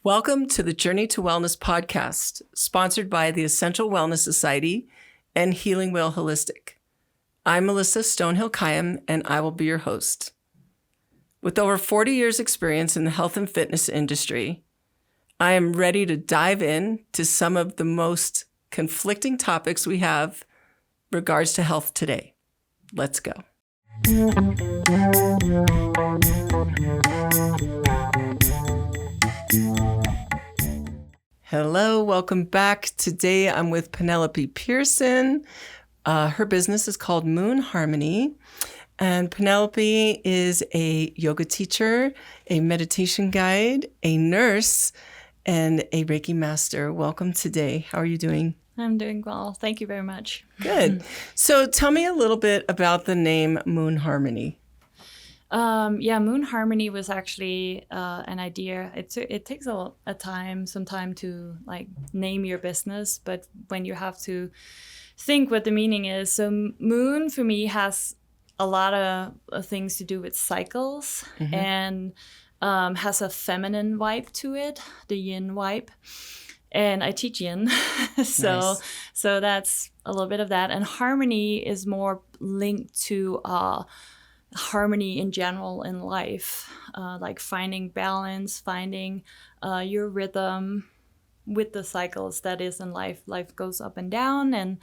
Welcome to the Journey to Wellness podcast, sponsored by the Essential Wellness Society and Healing Wheel Holistic. I'm Melissa Stonehill-Caiyem, and I will be your host. With over 40 years' experience in the health and fitness industry, I am ready to dive in to some of the most conflicting topics we have regards to health today. Let's go. Hello, welcome back. Today I'm with Penelope Pearson. Her business is called Moon Harmony. And Penelope is a yoga teacher, a meditation guide, a nurse, and a Reiki Master. Welcome today. How are you doing? I'm doing well. Thank you very much. Good. So tell me a little bit about the name Moon Harmony. Moon Harmony was actually an idea. It takes some time to like name your business, but when you have to think what the meaning is. So Moon for me has a lot of things to do with cycles and has a feminine vibe to it, the Yin vibe. And I teach Yin, so that's a little bit of that. And Harmony is more linked to harmony in general in life, like finding balance, finding your rhythm with the cycles that is in life. Life goes up and down, and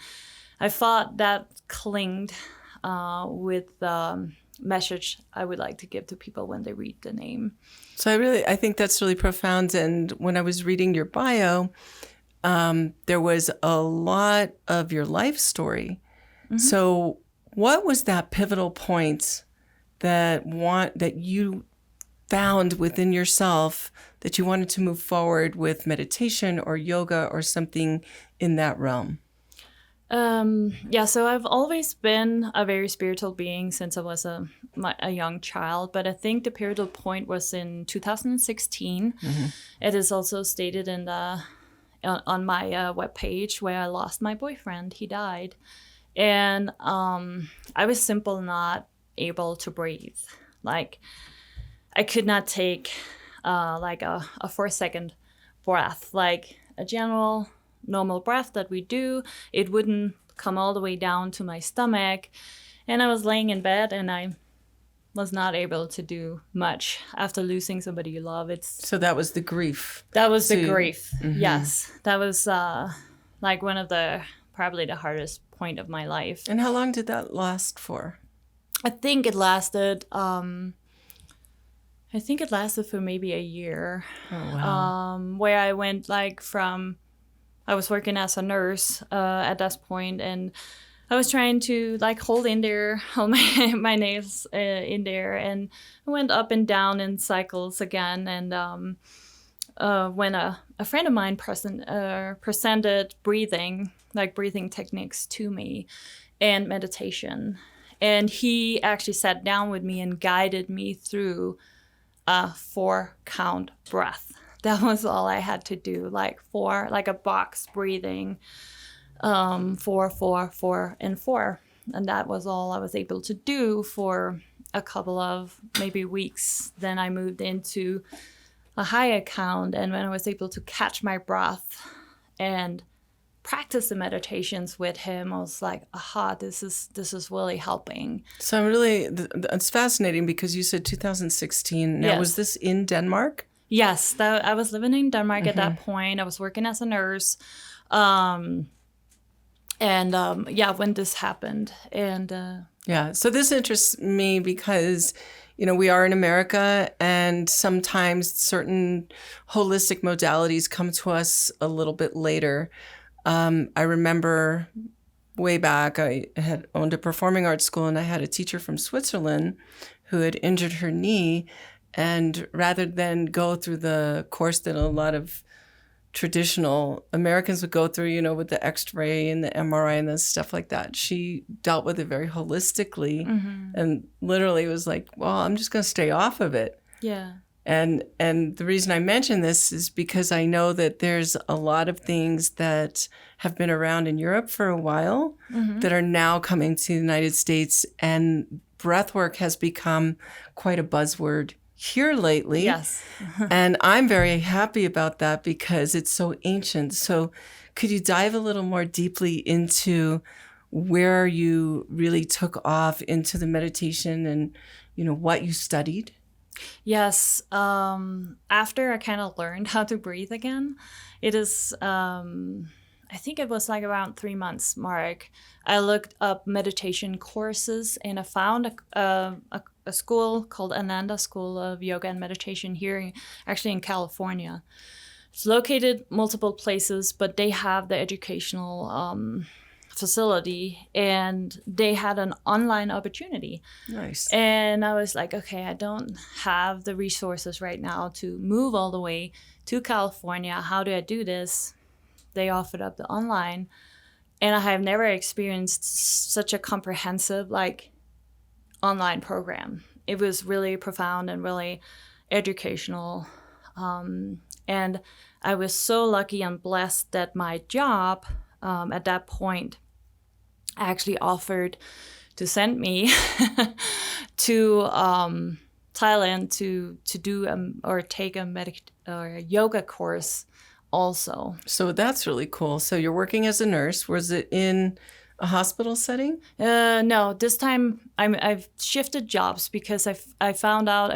I thought that clinged with the message I would like to give to people when they read the name. So I think that's really profound. And when I was reading your bio, there was a lot of your life story. Mm-hmm. So what was that pivotal point that you found within yourself that you wanted to move forward with meditation or yoga or something in that realm? So I've always been a very spiritual being since I was a young child, but I think the pivotal point was in 2016. Mm-hmm. It is also stated on my webpage where I lost my boyfriend. He died. And I was simply not able to breathe. Like I could not take like a 4-second breath, like a general normal breath that we do. It wouldn't come all the way down to my stomach. And I was laying in bed and I was not able to do much after losing somebody you love. So that was the grief. That was the grief. Mm-hmm. Yes. That was like one of probably the hardest point of my life. And how long did that last for? I think it lasted for maybe a year. Oh, wow. Where I went I was working as a nurse at that point, and I was trying to like hold my nails in there, and I went up and down in cycles again. And when a friend of mine presented breathing techniques to me and meditation, and he actually sat down with me and guided me through a 4-count breath. That was all I had to do, like a box breathing, 4, 4, and 4. And that was all I was able to do for a couple of maybe weeks. Then I moved into a higher count. And when I was able to catch my breath and practice the meditations with him, I was like, aha, this is really helping. So it's fascinating because you said 2016. Now, yes. Was this in Denmark? Yes, I was living in Denmark at that point. I was working as a nurse. When this happened. And so this interests me because, we are in America, and sometimes certain holistic modalities come to us a little bit later. I remember way back, I had owned a performing arts school, and I had a teacher from Switzerland who had injured her knee. And rather than go through the course that a lot of traditional Americans would go through, with the X-ray and the MRI and the stuff like that, she dealt with it very holistically, and literally was like, well, I'm just going to stay off of it. Yeah. And the reason I mention this is because I know that there's a lot of things that have been around in Europe for a while that are now coming to the United States, and breathwork has become quite a buzzword here lately. Yes. And I'm very happy about that because it's so ancient. So could you dive a little more deeply into where you really took off into the meditation and, what you studied? Yes. After I kind of learned how to breathe again, it is, I think it was like around 3 months mark. I looked up meditation courses and I found a school called Ananda School of Yoga and Meditation here, actually in California. It's located multiple places, but they have the educational facility and they had an online opportunity. Nice. And I was like, okay, I don't have the resources right now to move all the way to California. How do I do this? They offered up the online. And I have never experienced such a comprehensive online program. It was really profound and really educational. And I was so lucky and blessed that my job at that point actually offered to send me to Thailand to do or take a yoga course also. So that's really cool. So you're working as a nurse. Was it in a hospital setting? No, this time I've shifted jobs because I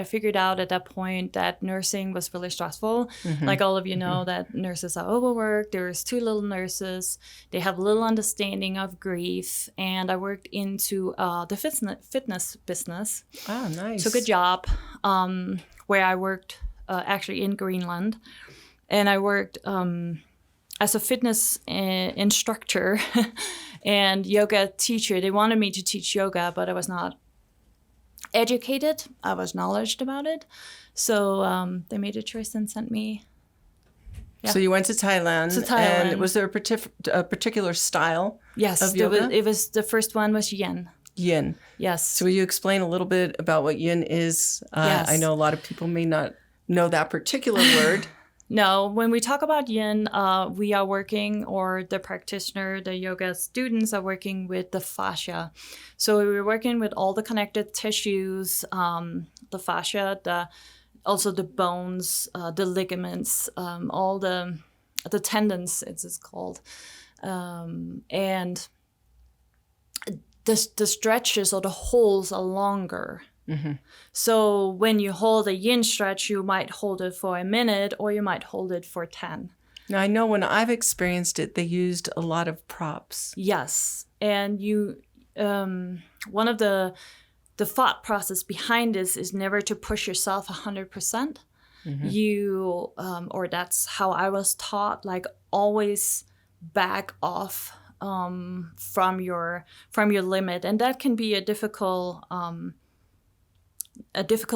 figured out at that point that nursing was really stressful. Mm-hmm. Like all of you know that nurses are overworked. There's too little nurses. They have little understanding of grief. And I worked into the fitness business. Oh, nice. Took a job where I worked actually in Greenland. And I worked as a fitness instructor and yoga teacher. They wanted me to teach yoga, but I was not educated. I was knowledgeable about it. So they made a choice and sent me. Yeah. So you went to Thailand. To Thailand. And was there a particular style Yes, of yoga? it was the first one was Yin. Yin. Yes. So will you explain a little bit about what Yin is? Yes. I know a lot of people may not know that particular word. No, when we talk about Yin, we are working, or the practitioner, the yoga students are working with the fascia. So we're working with all the connected tissues, the fascia, also the bones, the ligaments, all the tendons, it's called, and the stretches or the holes are longer. Mm-hmm. So when you hold a yin stretch, you might hold it for a minute or you might hold it for 10. Now, I know when I've experienced it, they used a lot of props. Yes. And one of the thought process behind this is never to push yourself 100%. Mm-hmm. Or that's how I was taught, like always back off from your limit. And that can be a difficult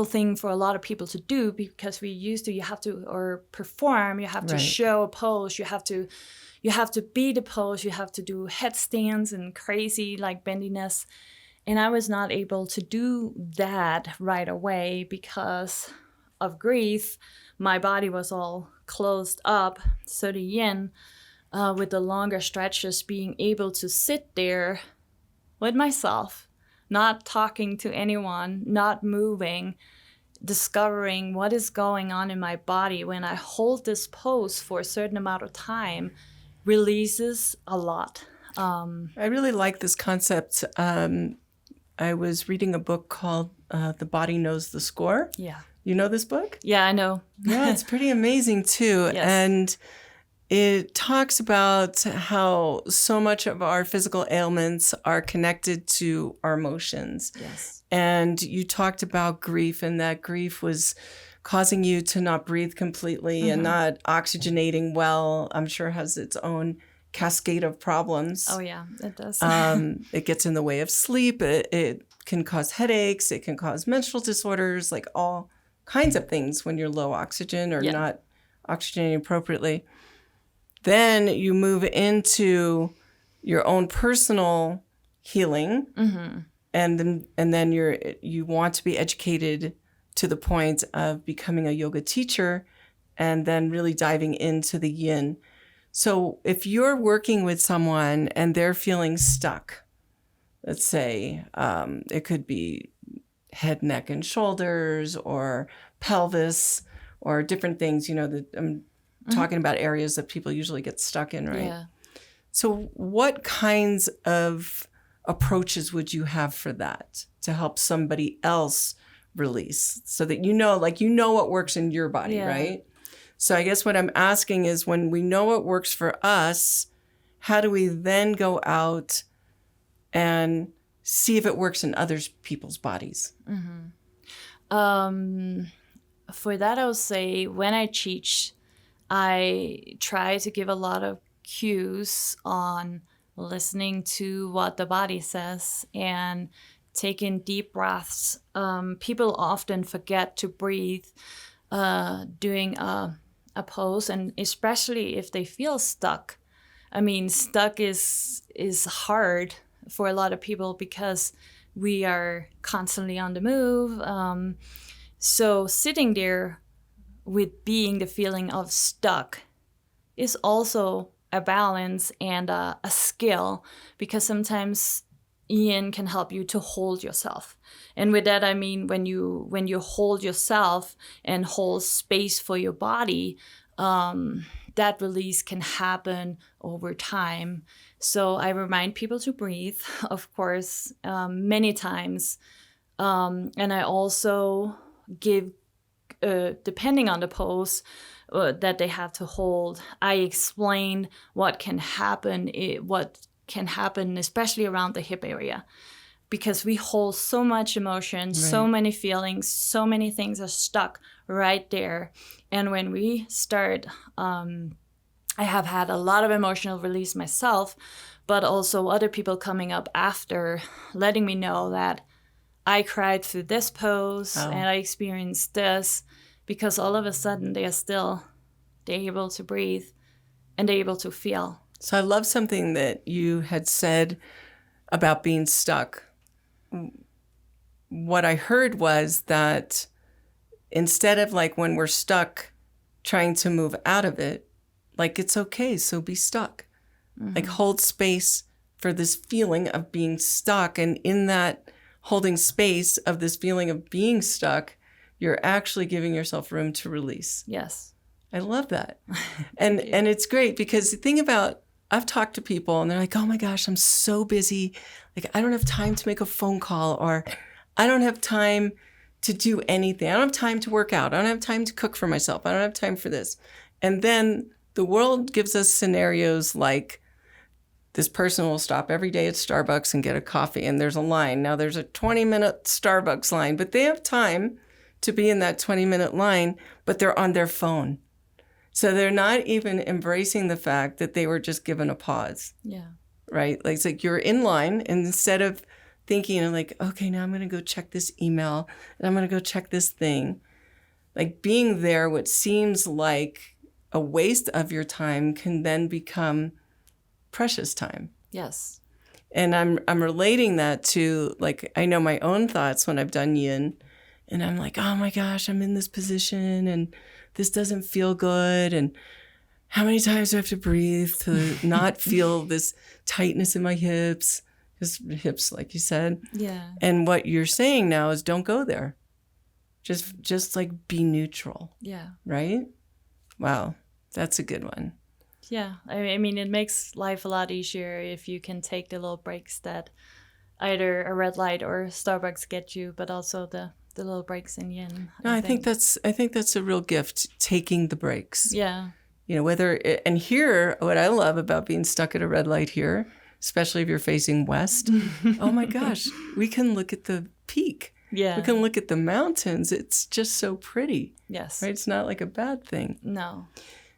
thing for a lot of people to do, because you have to perform, you have to show a pose, you have to be the pose, you have to do headstands and crazy bendiness. And I was not able to do that right away because of grief. My body was all closed up. So the yin, with the longer stretches, being able to sit there with myself, not talking to anyone, not moving, discovering what is going on in my body when I hold this pose for a certain amount of time, releases a lot. I really like this concept. I was reading a book called The Body Knows the Score. Yeah. You know this book? Yeah, I know. Yeah, it's pretty amazing too. Yes. And it talks about how so much of our physical ailments are connected to our emotions. Yes. And you talked about grief, and that grief was causing you to not breathe completely and not oxygenating well. I'm sure has its own cascade of problems. Oh, yeah, it does. It gets in the way of sleep. It can cause headaches. It can cause menstrual disorders, like all kinds of things when you're low oxygen or not oxygenating appropriately. Then you move into your own personal healing, and then you want to be educated to the point of becoming a yoga teacher, and then really diving into the yin. So if you're working with someone and they're feeling stuck, let's say it could be head, neck, and shoulders, or pelvis or different things, that I'm talking about areas that people usually get stuck in, right? Yeah. So what kinds of approaches would you have for that to help somebody else release so that what works in your body, right? So I guess what I'm asking is, when we know what works for us, how do we then go out and see if it works in other people's bodies? For that, I would say when I teach, I try to give a lot of cues on listening to what the body says and taking deep breaths. People often forget to breathe doing a pose, and especially if they feel stuck. I mean, stuck is hard for a lot of people because we are constantly on the move. So sitting there with being the feeling of stuck is also a balance and a skill, because sometimes Yin can help you to hold yourself. And with that, I mean, when you hold yourself and hold space for your body, that release can happen over time. So I remind people to breathe, of course, many times. And I also give, depending on the pose that they have to hold, I explain what can happen, especially around the hip area. Because we hold so much emotion, right, so many feelings, so many things are stuck right there. And when we start, I have had a lot of emotional release myself, but also other people coming up after, letting me know that I cried through this pose and I experienced this, because all of a sudden they're able to breathe and they're able to feel. So I love something that you had said about being stuck. What I heard was that instead of when we're stuck trying to move out of it, it's okay, so be stuck. Mm-hmm. Hold space for this feeling of being stuck. And in that holding space of this feeling of being stuck, you're actually giving yourself room to release. Yes. I love that. And it's great, because the thing about, I've talked to people and they're like, oh my gosh, I'm so busy. I don't have time to make a phone call, or I don't have time to do anything. I don't have time to work out. I don't have time to cook for myself. I don't have time for this. And then the world gives us scenarios like, this person will stop every day at Starbucks and get a coffee, and there's a line. Now there's a 20-minute Starbucks line, but they have time to be in that 20-minute line, but they're on their phone. So they're not even embracing the fact that they were just given a pause. Yeah. Right? It's like you're in line, and instead of thinking okay, now I'm going to go check this email and I'm going to go check this thing. Being there, what seems like a waste of your time can then become precious time. Yes. And I'm relating that to I know my own thoughts when I've done Yin, and I'm like, oh my gosh, I'm in this position and this doesn't feel good, and how many times do I have to breathe to not feel this tightness in my hips? Just hips, like you said. Yeah. And what you're saying now is, don't go there. Just be neutral. Yeah. Right? Wow. That's a good one. Yeah. I mean, it makes life a lot easier if you can take the little breaks that either a red light or Starbucks get you, but also the little breaks in Yin. No, I think that's a real gift, taking the breaks. Yeah. And here, what I love about being stuck at a red light here, especially if you're facing west, oh my gosh, we can look at the peak. Yeah. We can look at the mountains. It's just so pretty. Yes. Right? It's not like a bad thing. No.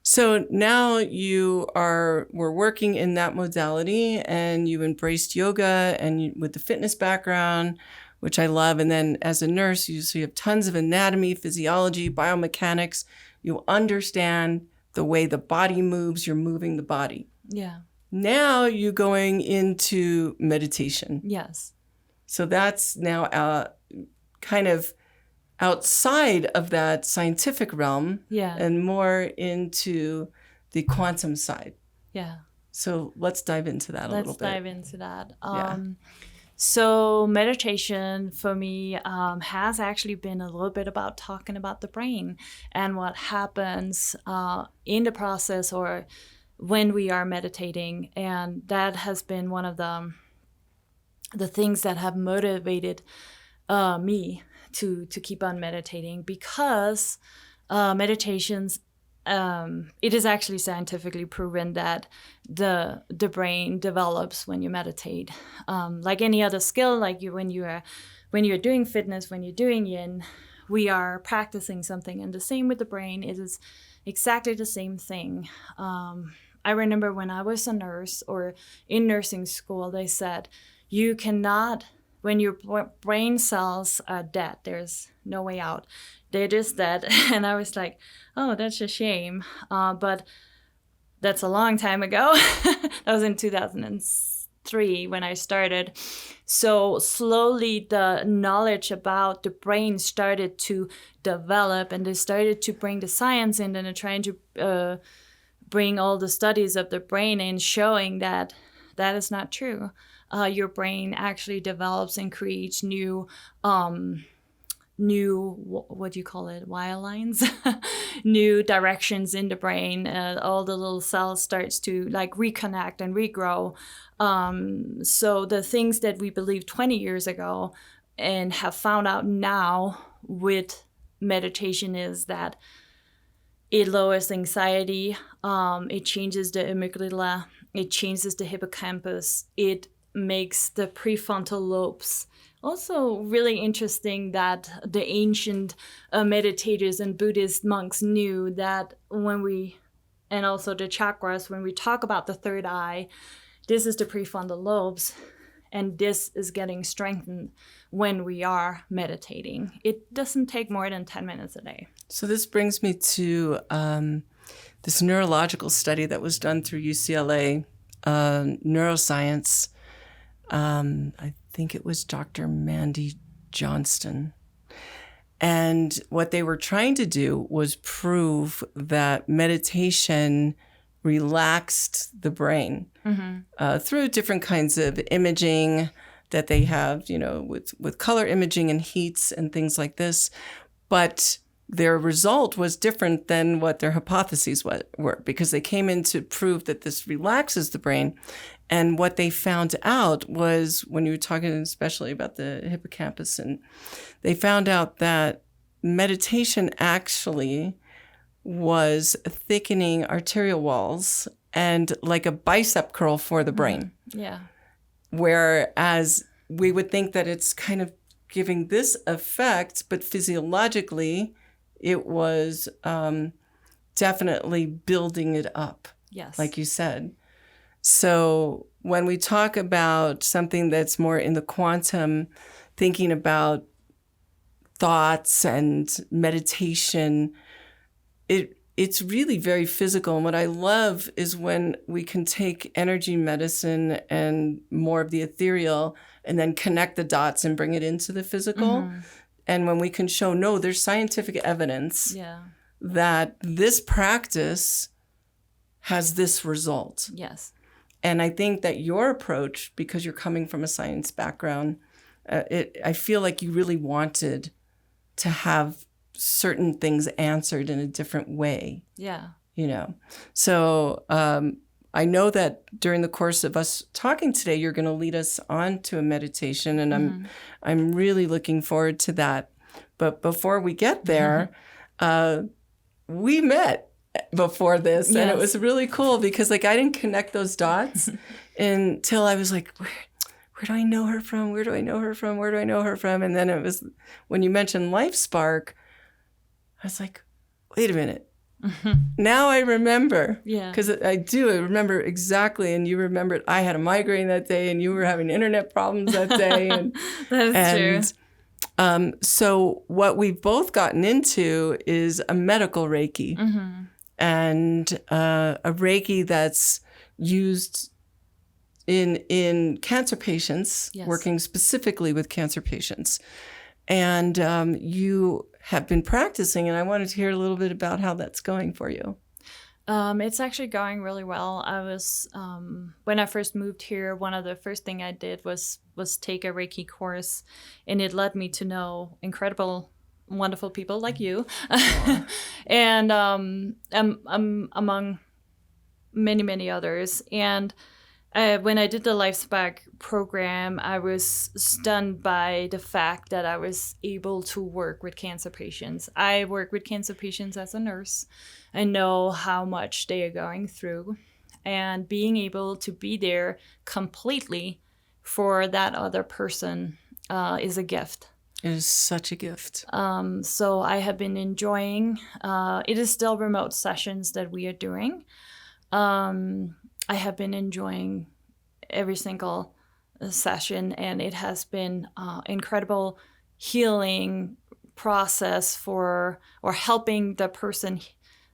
So now we're working in that modality, and you embraced yoga and with the fitness background, which I love. And then as a nurse, you have tons of anatomy, physiology, biomechanics. You understand the way the body moves. You're moving the body. Yeah. Now you're going into meditation. Yes. So that's now kind of outside of that scientific realm, and more into the quantum side. Yeah. So let's dive into that a little bit. Let's dive into that. So meditation for me has actually been a little bit about talking about the brain and what happens in the process or when we are meditating. And that has been one of the things that have motivated me to keep on meditating, because meditations, it is actually scientifically proven that the brain develops when you meditate. Like any other skill, like when you're doing fitness, when you're doing yin, we are practicing something, and the same with the brain. It is exactly the same thing. I remember when I was a nurse or in nursing school, they said you cannot, when your brain cells are dead, there's no way out. They're just dead. And I was like, oh, that's a shame. But that's a long time ago. That was in 2003 when I started. So slowly the knowledge about the brain started to develop, and they started to bring the science in, and they're trying to bring all the studies of the brain in, showing that that is not true. Your brain actually develops and creates new, what do you call it, wire lines, new directions in the brain. All the little cells starts to like reconnect and regrow. So the things that we believed 20 years ago and have found out now with meditation is that it lowers anxiety, it changes the amygdala, it changes the hippocampus, it makes the prefrontal lobes. Also really interesting that the ancient meditators and Buddhist monks knew that and also the chakras, when we talk about the third eye, this is the prefrontal lobes, and this is getting strengthened when we are meditating. It doesn't take more than 10 minutes a day. So this brings me to this neurological study that was done through UCLA, neuroscience. I think it was Dr. Mandy Johnston. And what they were trying to do was prove that meditation relaxed the brain through different kinds of imaging that they have, with color imaging and heats and things like this. But their result was different than what their hypotheses were, because they came in to prove that this relaxes the brain. And what they found out was, when you were talking especially about the hippocampus, and they found out that meditation actually was thickening arterial walls and like a bicep curl for the brain. Yeah. Whereas we would think that it's kind of giving this effect, but physiologically it was definitely building it up. Yes. Like you said. So when we talk about something that's more in the quantum, thinking about thoughts and meditation, it's really very physical. And what I love is when we can take energy medicine and more of the ethereal and then connect the dots and bring it into the physical. Mm-hmm. And when we can show, no, there's scientific evidence that this practice has this result. Yes. And I think that your approach, because you're coming from a science background, I feel like you really wanted to have certain things answered in a different way. Yeah. So I know that during the course of us talking today, you're going to lead us on to a meditation, and I'm really looking forward to that. But before we get there, we met before this, and it was really cool because I didn't connect those dots until I was like, where do I know her from? Where do I know her from? Where do I know her from? And then it was when you mentioned Life Spark, I was like, wait a minute. Now I remember. Yeah. Because I remember exactly. And you remembered I had a migraine that day and you were having internet problems that day. And, that is true. So what we've both gotten into is a medical Reiki. Mm-hmm. And a Reiki that's used in cancer patients, working specifically with cancer patients. And you have been practicing, and I wanted to hear a little bit about how that's going for you. It's actually going really well. I was when I first moved here, one of the first thing I did was take a Reiki course, and it led me to know incredible, wonderful people like you, and among many others. And when I did the Life Spark program, I was stunned by the fact that I was able to work with cancer patients. I work with cancer patients as a nurse. I know how much they are going through. And being able to be there completely for that other person is a gift. It is such a gift. So I have been enjoying, it is still remote sessions that we are doing. I have been enjoying every single session, and it has been incredible healing process or helping the person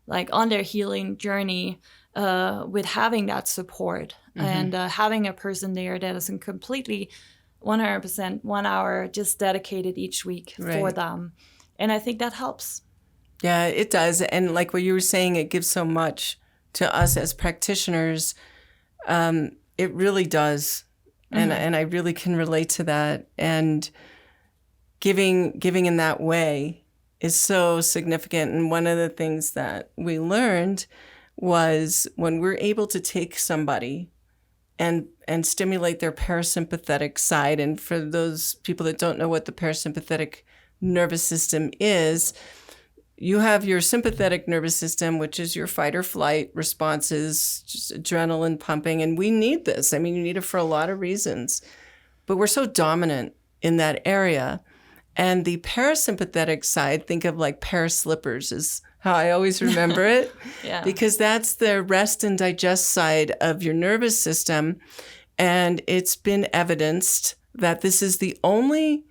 like on their healing journey with having that support and having a person there that is completely 100% 1 hour just dedicated each week for them. And I think that helps. Yeah, it does. And like what you were saying, it gives so much to us as practitioners. It really does. And I really can relate to that. And giving in that way is so significant. And one of the things that we learned was when we're able to take somebody and stimulate their parasympathetic side. And for those people that don't know what the parasympathetic nervous system is, you have your sympathetic nervous system, which is your fight or flight responses, just adrenaline pumping. And we need this. I mean, you need it for a lot of reasons. But we're so dominant in that area. And the parasympathetic side, think of like paraslippers is how I always remember it. Yeah. Because that's the rest and digest side of your nervous system. And it's been evidenced that this is the only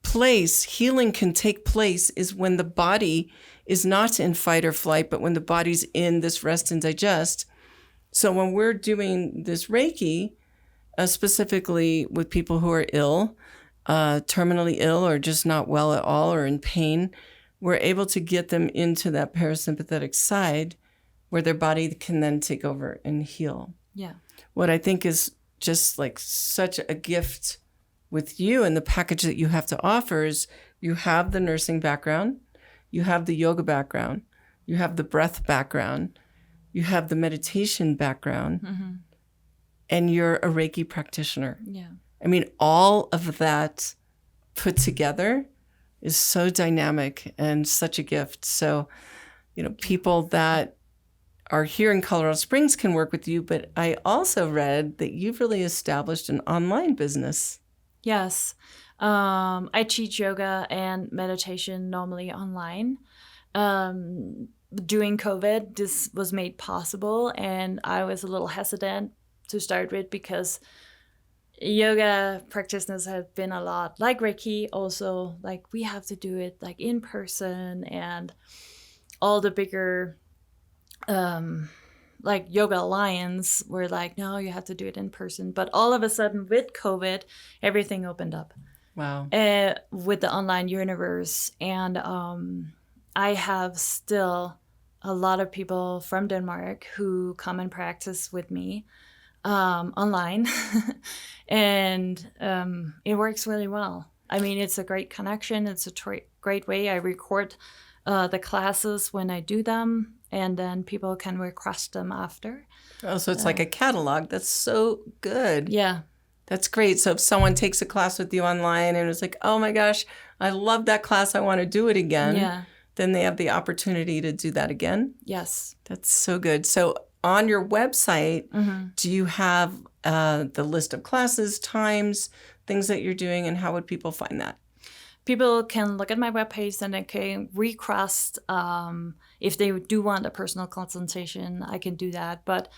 place healing can take place is when the body is not in fight or flight, but when the body's in this rest and digest. So when we're doing this Reiki, specifically with people who are ill, terminally ill, or just not well at all, or in pain, we're able to get them into that parasympathetic side where their body can then take over and heal. Yeah. What I think is just like such a gift with you and the package that you have to offer is you have the nursing background, you have the yoga background, you have the breath background, you have the meditation background, and you're a Reiki practitioner. Yeah. I mean, all of that put together is so dynamic and such a gift. So, people that are here in Colorado Springs can work with you, but I also read that you've really established an online business. Yes. I teach yoga and meditation normally online. During COVID, this was made possible, and I was a little hesitant to start with because yoga practitioners have been a lot like Reiki also, like we have to do it like in person, and all the bigger like Yoga Alliance were like, no, you have to do it in person. But all of a sudden with COVID, everything opened up. Wow. With the online universe. And I have still a lot of people from Denmark who come and practice with me online. And it works really well. I mean, it's a great connection. It's a great way. I record the classes when I do them, and then people can request them after. Oh, so it's like a catalog. That's so good. Yeah. That's great. So if someone takes a class with you online and it's like, oh my gosh, I love that class, I want to do it again, then they have the opportunity to do that again? Yes. That's so good. So on your website, do you have the list of classes, times, things that you're doing, and how would people find that? People can look at my webpage and they can request if they do want a personal consultation. I can do that. But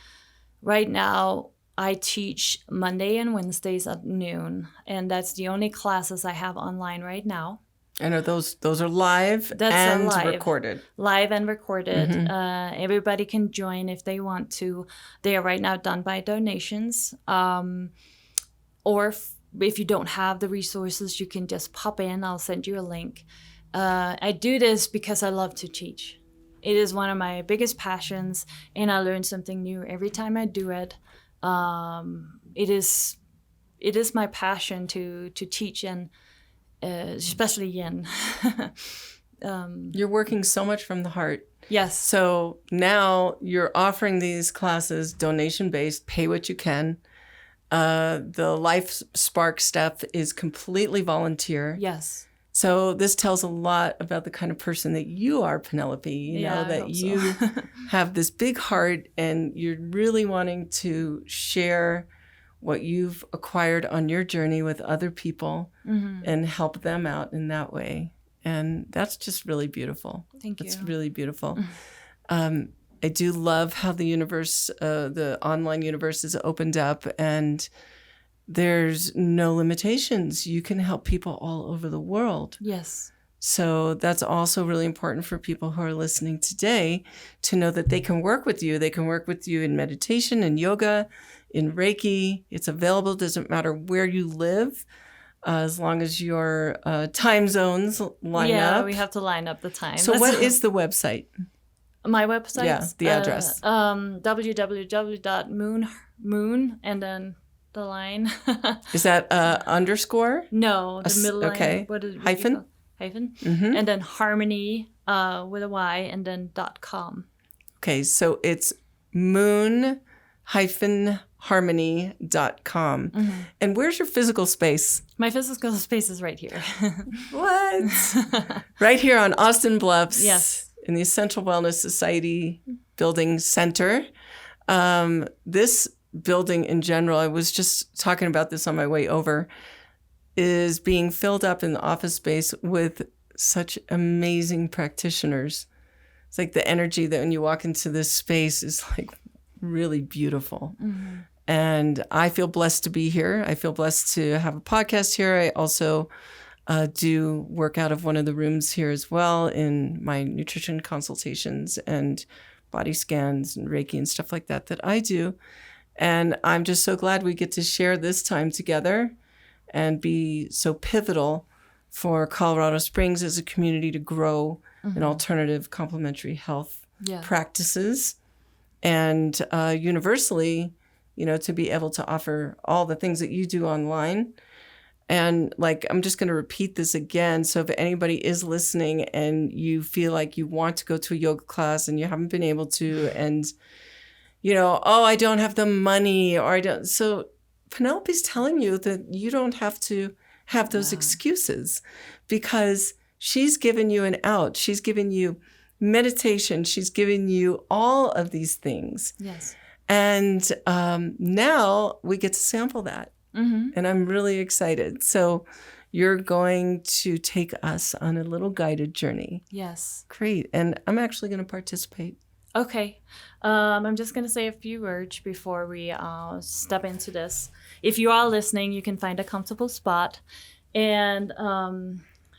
right now, I teach Monday and Wednesdays at noon, and that's the only classes I have online right now. And are those are live and recorded? Live and recorded. Everybody can join if they want to. They are right now done by donations. Or if you don't have the resources, you can just pop in. I'll send you a link. I do this because I love to teach. It is one of my biggest passions, and I learn something new every time I do it. It is my passion to teach, and especially Yin. You're working so much from the heart. Yes. So now you're offering these classes donation-based, pay what you can. The Life Spark stuff is completely volunteer. Yes. So this tells a lot about the kind of person that you are, Penelope. You know, that you have this big heart and you're really wanting to share what you've acquired on your journey with other people and help them out in that way. And that's just really beautiful. Thank you. It's really beautiful. I do love how the universe, the online universe is opened up and there's no limitations. You can help people all over the world. Yes. So that's also really important for people who are listening today to know that they can work with you. They can work with you in meditation, in yoga, in Reiki. It's available. Doesn't matter where you live, as long as your time zones line up. Yeah, we have to line up the time. So what is the website? My website? Yeah, the address. www.moon and then the line. Is that underscore? No, the middle line. Okay. What is hyphen? Hyphen. Mm-hmm. And then harmony with a Y and then .com. Okay, so it's moon-harmony.com. And where's your physical space? My physical space is right here. What? Right here on Austin Bluffs. Yes. In the Essential Wellness Society Building Center. This building in general, I was just talking about this on my way over, is being filled up in the office space with such amazing practitioners. It's like the energy that when you walk into this space is like really beautiful. And I feel blessed to be here. I feel blessed to have a podcast here. I also do work out of one of the rooms here as well in my nutrition consultations and body scans and Reiki and stuff like that I do. And I'm just so glad we get to share this time together and be so pivotal for Colorado Springs as a community to grow in alternative complementary health practices and universally, you know, to be able to offer all the things that you do online. And like, I'm just going to repeat this again. So if anybody is listening and you feel like you want to go to a yoga class and you haven't been able to, and, you know, oh, I don't have the money or I don't. So Penelope's telling you that you don't have to have those excuses because she's given you an out. She's given you meditation. She's given you all of these things. Yes. And now we get to sample that. And I'm really excited. So you're going to take us on a little guided journey. Yes. Great. And I'm actually going to participate. Okay. I'm just going to say a few words before we step into this. If you are listening, you can find a comfortable spot. And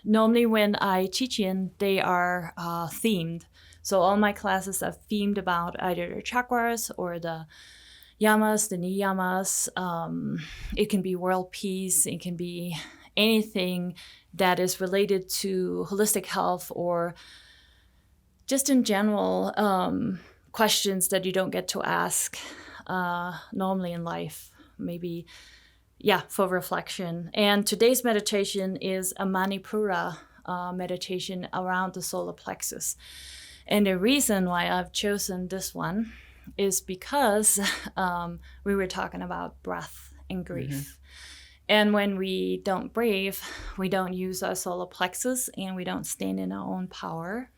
normally when I teach Yin, they are themed. So all my classes are themed about either the chakras or the yamas, the niyamas. It can be world peace. It can be anything that is related to holistic health or just in general questions that you don't get to ask normally in life. Maybe, for reflection. And today's meditation is a Manipura meditation around the solar plexus. And the reason why I've chosen this one is because we were talking about breath and grief. And when we don't breathe, we don't use our solar plexus and we don't stand in our own power.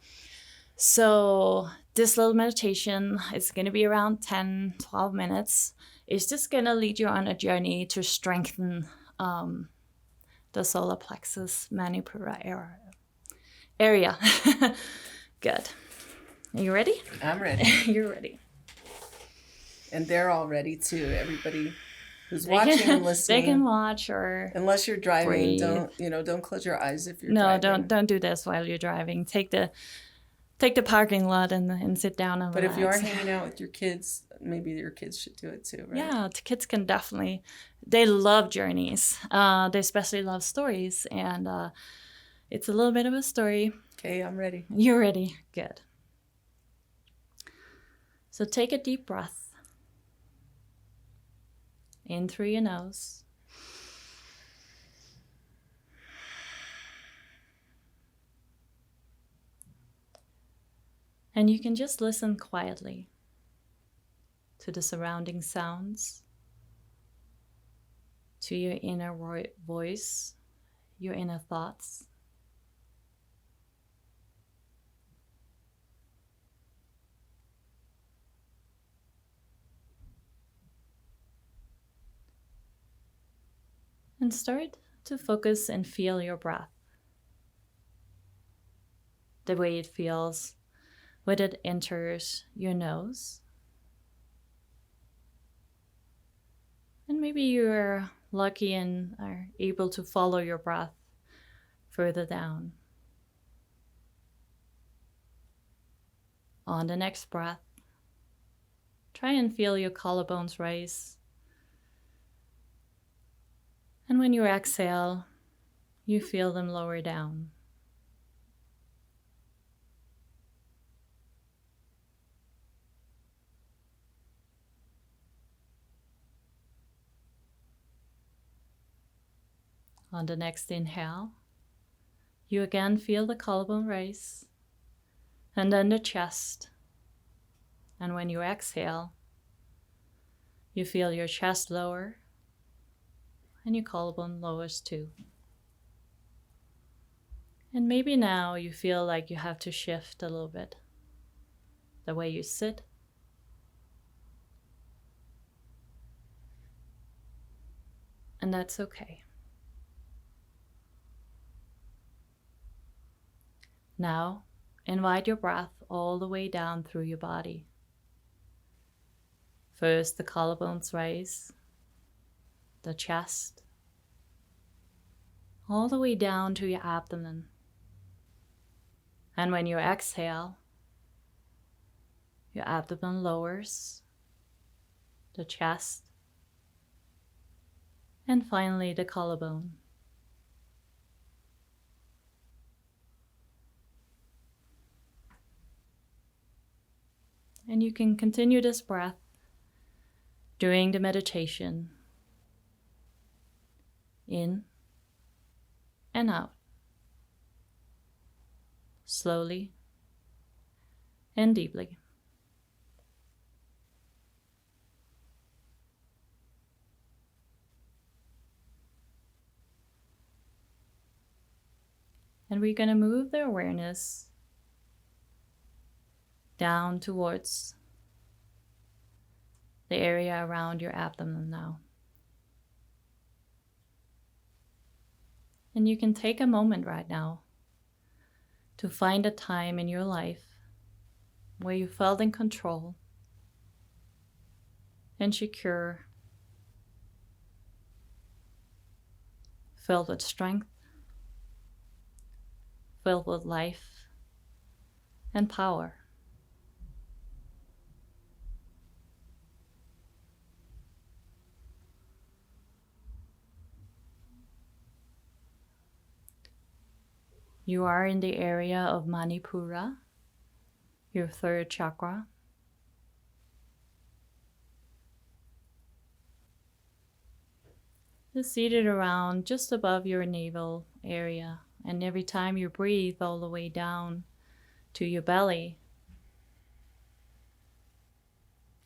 So this little meditation is going to be around 10, 12 minutes. It's just going to lead you on a journey to strengthen the solar plexus Manipura area. Good. Are you ready? I'm ready. You're ready. And they're all ready too. Everybody who's watching and listening. They can watch or unless you're driving, breathe. don't close your eyes if you're driving. No, don't do this while you're driving. Take the parking lot and sit down and relax. But if you are hanging out with your kids, maybe your kids should do it too, right? Yeah, the kids can definitely. They love journeys. They especially love stories, and it's a little bit of a story. Okay, I'm ready. You're ready. Good. So take a deep breath in through your nose. And you can just listen quietly to the surrounding sounds, to your inner voice, your inner thoughts. And start to focus and feel your breath, the way it feels when it enters your nose. And maybe you're lucky and are able to follow your breath further down. On the next breath, try and feel your collarbones raise. And when you exhale, you feel them lower down. On the next inhale, you again feel the collarbone raise, and then the chest. And when you exhale, you feel your chest lower, and your collarbone lowers too. And maybe now you feel like you have to shift a little bit the way you sit. And that's okay. Now, invite your breath all the way down through your body. First, the collarbones raise, the chest, all the way down to your abdomen. And when you exhale, your abdomen lowers, the chest, and finally the collarbone. And you can continue this breath during the meditation, in and out, slowly and deeply. And we're going to move the awareness down towards the area around your abdomen now. And you can take a moment right now to find a time in your life where you felt in control and secure, filled with strength, filled with life and power. You are in the area of Manipura, your third chakra. It's seated around just above your navel area, and every time you breathe all the way down to your belly,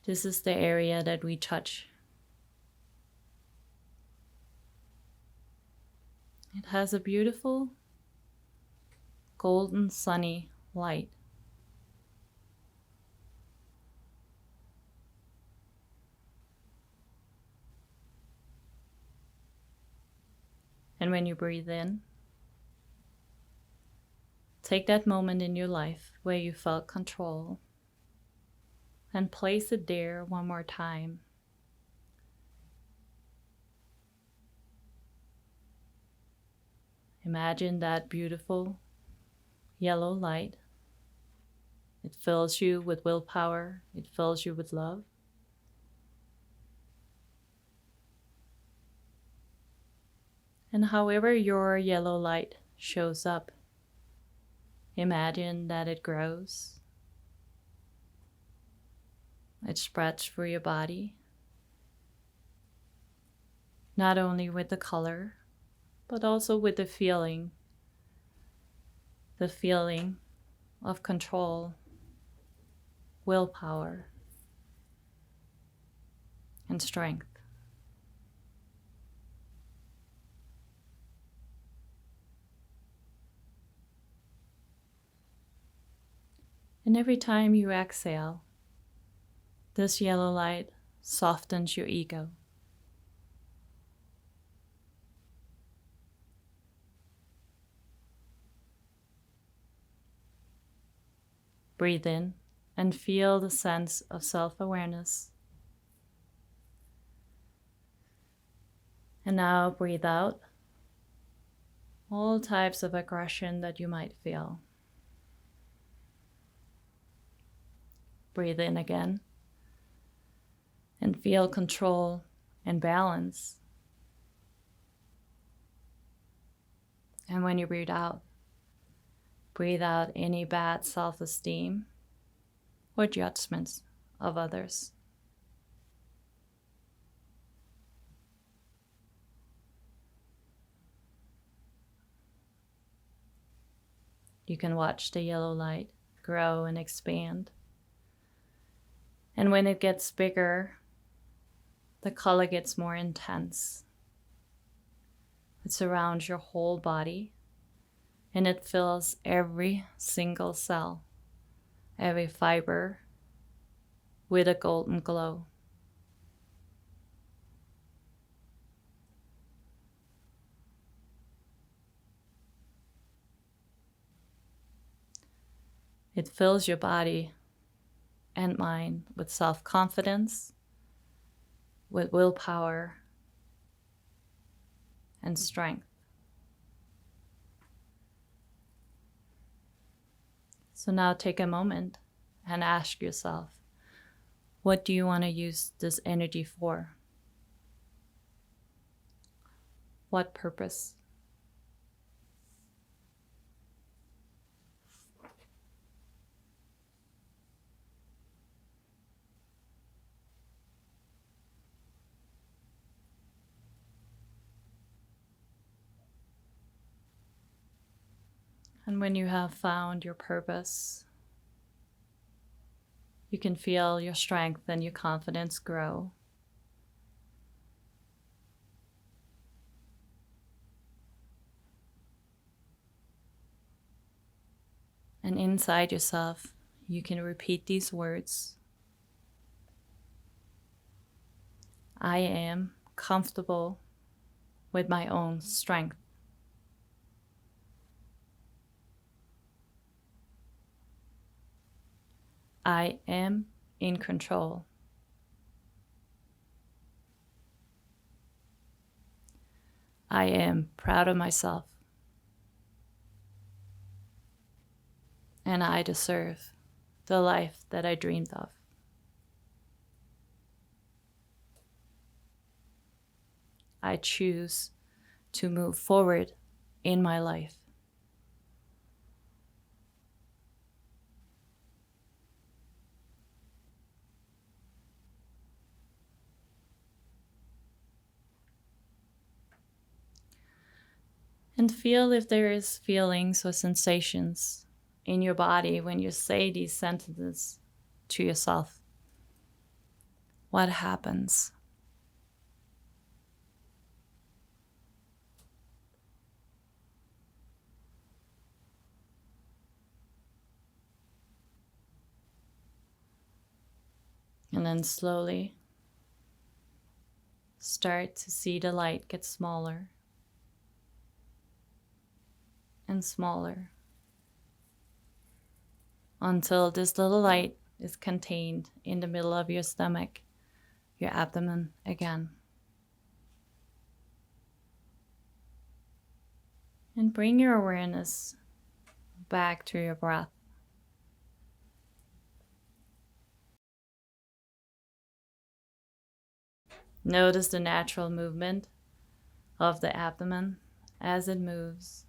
this is the area that we touch. It has a beautiful golden sunny light. And when you breathe in, take that moment in your life where you felt control and place it there one more time. Imagine that beautiful yellow light. It fills you with willpower. It fills you with love. And however your yellow light shows up, imagine that it grows It spreads through your body, not only with the color, but also with the feeling of control, willpower, and strength. And every time you exhale, this yellow light softens your ego. Breathe in and feel the sense of self-awareness. And now breathe out all types of aggression that you might feel. Breathe in again and feel control and balance. And when you breathe out any bad self-esteem or judgments of others. You can watch the yellow light grow and expand. And when it gets bigger, the color gets more intense. It surrounds your whole body, and it fills every single cell, every fiber, with a golden glow. It fills your body and mind with self-confidence, with willpower, and strength. So now take a moment and ask yourself, what do you want to use this energy for? What purpose? And when you have found your purpose, you can feel your strength and your confidence grow. And inside yourself, you can repeat these words. I am comfortable with my own strength. I am in control. I am proud of myself. And I deserve the life that I dreamed of. I choose to move forward in my life. And feel if there is feelings or sensations in your body when you say these sentences to yourself. What happens? And then slowly start to see the light get smaller and smaller until this little light is contained in the middle of your stomach, your abdomen again. And bring your awareness back to your breath. Notice the natural movement of the abdomen as it moves.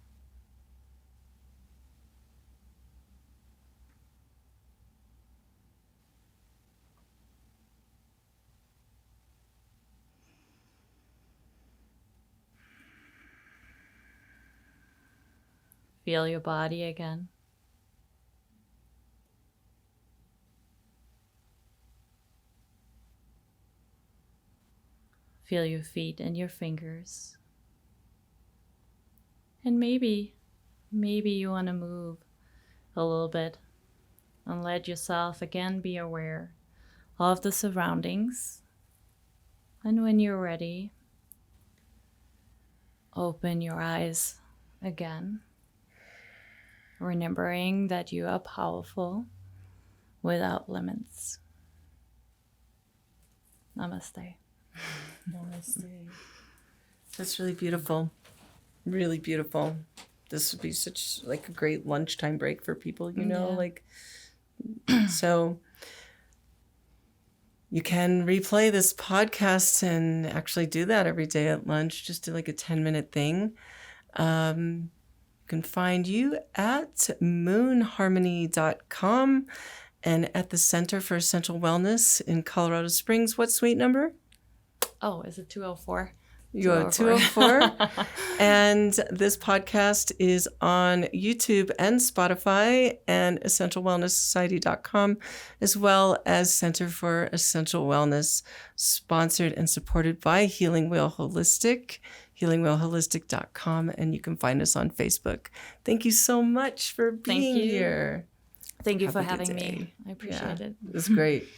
Feel your body again. Feel your feet and your fingers. And maybe you want to move a little bit and let yourself again be aware of the surroundings. And when you're ready, open your eyes again, remembering that you are powerful without limits. Namaste. Namaste. That's really beautiful. Really beautiful. This would be such like a great lunchtime break for people, you know, like, so you can replay this podcast and actually do that every day at lunch. Just do like a 10-minute thing. You can find you at moonharmony.com and at the Center for Essential Wellness in Colorado Springs. What suite number? Oh, is it 204? You have 204. And this podcast is on YouTube and Spotify and essentialwellnesssociety.com, as well as Center for Essential Wellness, sponsored and supported by Healing Wheel Holistic, healingwheelholistic.com, and you can find us on Facebook. Thank you so much for being here. Thank you for having me. I appreciate it. It was great.